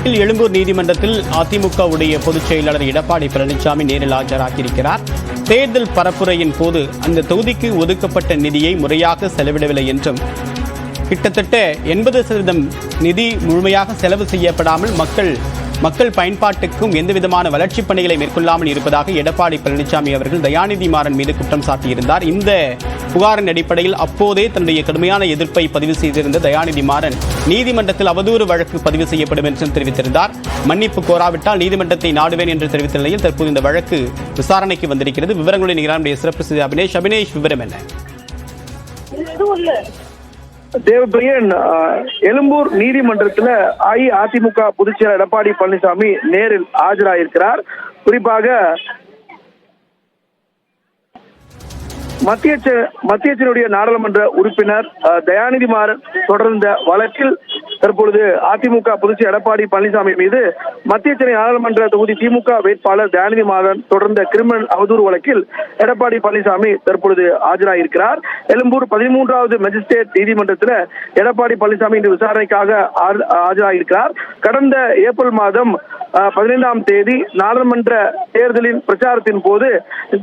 வழக்கில் எழும்பூர் நீதிமன்றத்தில் அதிமுகவுடைய பொதுச் செயலாளர் எடப்பாடி பழனிசாமி நேரில் ஆஜராகியிருக்கிறார். தேர்தல் பரப்புரையின் போது அந்த தொகுதிக்கு ஒதுக்கப்பட்ட நிதியை முறையாக செலவிடவில்லை என்றும், கிட்டத்தட்ட 80% நிதி முழுமையாக செலவு செய்யப்படாமல் மக்கள் பயன்பாட்டுக்கும் எந்தவிதமான வளர்ச்சிப் பணிகளை மேற்கொள்ளாமல் இருப்பதாக எடப்பாடி பழனிசாமி அவர்கள் தயாநிதி மாறன் மீது குற்றம் சாட்டியிருந்தார். இந்த புகாரின் அடிப்படையில் அப்போதே தன்னுடைய கடுமையான எதிர்ப்பை பதிவு செய்திருந்த தயாநிதி மாறன் நீதிமன்றத்தில் அவதூறு வழக்கு பதிவு செய்யப்படும் என்றும் தெரிவித்திருந்தார். மன்னிப்பு கோராவிட்டால் நீதிமன்றத்தை நாடுவேன் என்று தெரிவித்த நிலையில் தற்போது இந்த வழக்கு விசாரணைக்கு வந்திருக்கிறது. விவரங்களுடன் நிகழ்ச்சியுடைய சிறப்பு செய்தி அபினேஷ், விவரம் என்ன? தேவப்பிரியன், எழும்பூர் நீதிமன்றத்தில் அஇஅதிமுக பொதுச் செயலர் எடப்பாடி பழனிசாமி நேரில் ஆஜராயிருக்கிறார். குறிப்பாக மத்திய நாடாளுமன்ற உறுப்பினர் தயாநிதி மாறன் தொடர்ந்த வழக்கில் தற்பொழுது அதிமுக பொதுச் செயலர் எடப்பாடி பழனிசாமி மீது மத்திய சென்னை நாடாளுமன்ற தொகுதி திமுக வேட்பாளர் தயாநிதி மாறன் தொடர்ந்த கிரிமினல் அவதூறு வழக்கில் எடப்பாடி பழனிசாமி தற்பொழுது ஆஜராயிருக்கிறார். எழும்பூர் 13வது மேஜிஸ்ட்ரேட் நீதிமன்றத்தில் எடப்பாடி பழனிசாமி இன்று விசாரணைக்காக ஆஜராயிருக்கிறார். கடந்த ஏப்ரல் மாதம் 15ஆம் தேதி நாடாளுமன்ற தேர்தலின் பிரச்சாரத்தின் போது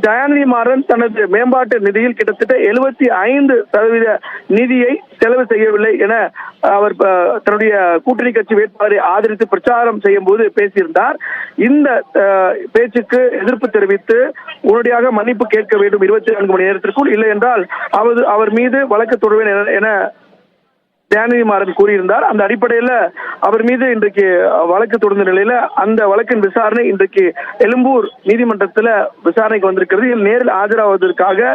தயாநிதி மாறன் தனது மேம்பாட்டு நிதியில் கிட்டத்தட்ட 75% நிதியை செலவு செய்யவில்லை என அவர் தன்னுடைய கூட்டணி கட்சி வேட்பாளரை ஆதரித்து பிரச்சாரம் செய்யும் போது பேசியிருந்தார். இந்த பேச்சுக்கு எதிர்ப்பு தெரிவித்து உடனடியாக மன்னிப்பு கேட்க வேண்டும் 24 மணி நேரத்திற்குள், இல்லை என்றால் அவர் மீது வழக்கு தொடர்வேன் என தயாநிதி மாறன் கூறியிருந்தார். அந்த அடிப்படையில் அவர் மீது இன்றைக்கு வழக்கு தொடர்ந்த நிலையில அந்த வழக்கின் விசாரணை இன்றைக்கு எழும்பூர் நீதிமன்றத்தில் விசாரணைக்கு வந்திருக்கிறது. இதில் நேரில் ஆஜராவதற்காக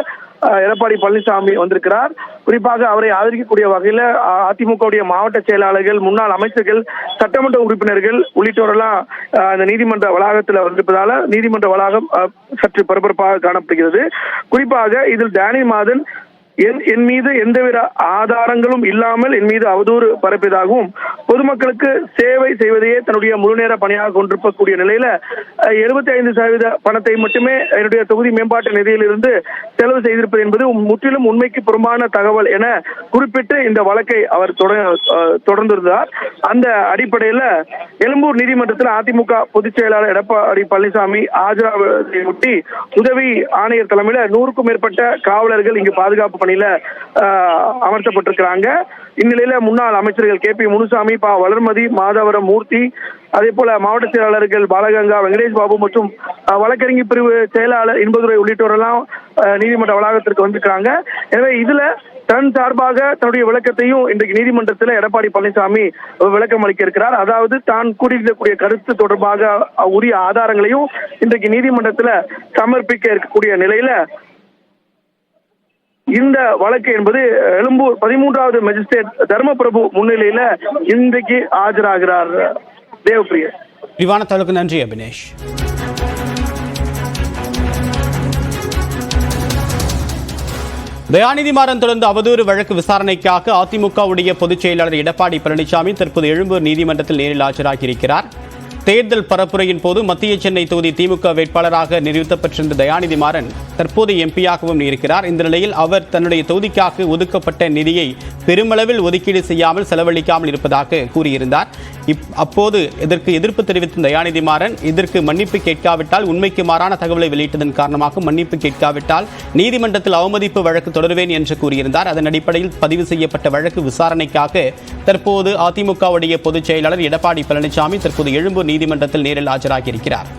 எடப்பாடி பழனிசாமி வந்திருக்கிறார். குறிப்பாக அவரை ஆதரிக்கக்கூடிய வகையில் அதிமுகவுடைய மாவட்ட செயலாளர்கள், முன்னாள் அமைச்சர்கள், சட்டமன்ற உறுப்பினர்கள் உள்ளிட்டோரெல்லாம் அந்த நீதிமன்ற வளாகத்தில் வந்திருப்பதால நீதிமன்ற வளாகம் சற்று பரபரப்பாக காணப்படுகிறது. குறிப்பாக இதில் தயாநிதி மாறன் என் மீது எந்தவித ஆதாரங்களும் இல்லாமல் என் மீது அவதூறு பரப்பியதாகவும், பொதுமக்களுக்கு சேவை செய்வதையே தன்னுடைய முழுநேர பணியாக கொண்டிருக்கக்கூடிய நிலையில 75% பணத்தை மட்டுமே என்னுடைய தொகுதி மேம்பாட்டு நிதியிலிருந்து செலவு செய்திருப்பது என்பது முற்றிலும் உண்மைக்கு புறம்பான தகவல் என குறிப்பிட்டு இந்த வழக்கை அவர் தொடர்ந்திருந்தார். அந்த அடிப்படையில் எழும்பூர் நீதிமன்றத்தில் அதிமுக பொதுச் செயலாளர் எடப்பாடி பழனிசாமி ஆஜராவதையொட்டி உதவி ஆணையர் தலைமையில் 100க்கும் மேற்பட்ட காவலர்கள் இங்கு பாதுகாப்பு பணியில அமர்த்தப்பட்டிருக்கிறாங்க. இந்நிலையில முன்னாள் அமைச்சர்கள் KP முனுசாமி, வளர்மதி, மாதவரம் மூர்த்தி, அதே போல மாவட்ட செயலாளர்கள் பாலகங்கா, வெங்கடேஷ் பாபு மற்றும் வழக்கறிஞர் பிரிவு செயலாளர் இன்பதுரை உள்ளிட்டோரெல்லாம் நீதிமன்ற வளாகத்திற்கு வந்திருக்கிறாங்க. எனவே இதுல தன் சார்பாக தன்னுடைய விளக்கத்தையும் இன்றைக்கு நீதிமன்றத்தில் எடப்பாடி பழனிசாமி விளக்கம் அளிக்க இருக்கிறார். அதாவது தான் கூறியிருக்கக்கூடிய கருத்து தொடர்பாக உரிய ஆதாரங்களையும் இன்றைக்கு நீதிமன்றத்தில் சமர்ப்பிக்க இருக்கக்கூடிய நிலையில இந்த வழக்கு என்பது எழும்பூர் 13வது மேஜிஸ்ட்ரேட் தர்மபிரபு முன்னிலையில இன்றைக்கு ஆஜராகிறார். தேவப்பிரிய, விரிவான தகவலுக்கு நன்றி அபினேஷ். தயாநிதி மாறன் தொடர்ந்து அவதூறு வழக்கு விசாரணைக்காக அதிமுகவுடைய பொதுச் செயலாளர் எடப்பாடி பழனிசாமி தற்போது எழும்பூர் நீதிமன்றத்தில் நேரில் ஆஜராகியிருக்கிறார். தேர்தல் பரப்புரையின் போது மத்திய சென்னை தொகுதி திமுக வேட்பாளராக நிறுத்தப்பட்டிருந்த தயாநிதி மாறன் தற்போது எம்பியாகவும் இருக்கிறார். இந்த நிலையில் அவர் தன்னுடைய தொகுதிக்காக ஒதுக்கப்பட்ட நிதியை பெருமளவில் ஒதுக்கீடு செய்யாமல் செலவழிக்காமல் இருப்பதாக கூறியிருந்தார். அப்போது இதற்கு எதிர்ப்பு தெரிவித்த தயாநிதி மாறன் இதற்கு மன்னிப்பு கேட்காவிட்டால், உண்மைக்கு மாறான தகவலை வெளியிட்டதன் காரணமாக மன்னிப்பு கேட்காவிட்டால் நீதிமன்றத்தில் அவமதிப்பு வழக்கு தொடருவேன் என்று கூறியிருந்தார். அதன் அடிப்படையில் பதிவு செய்யப்பட்ட வழக்கு விசாரணைக்காக தற்போது அதிமுகவுடைய பொதுச் செயலாளர் எடப்பாடி பழனிசாமி தற்போது எழும்பூர் நீதிமன்றத்தில் நேரில் ஆஜராகியிருக்கிறார்.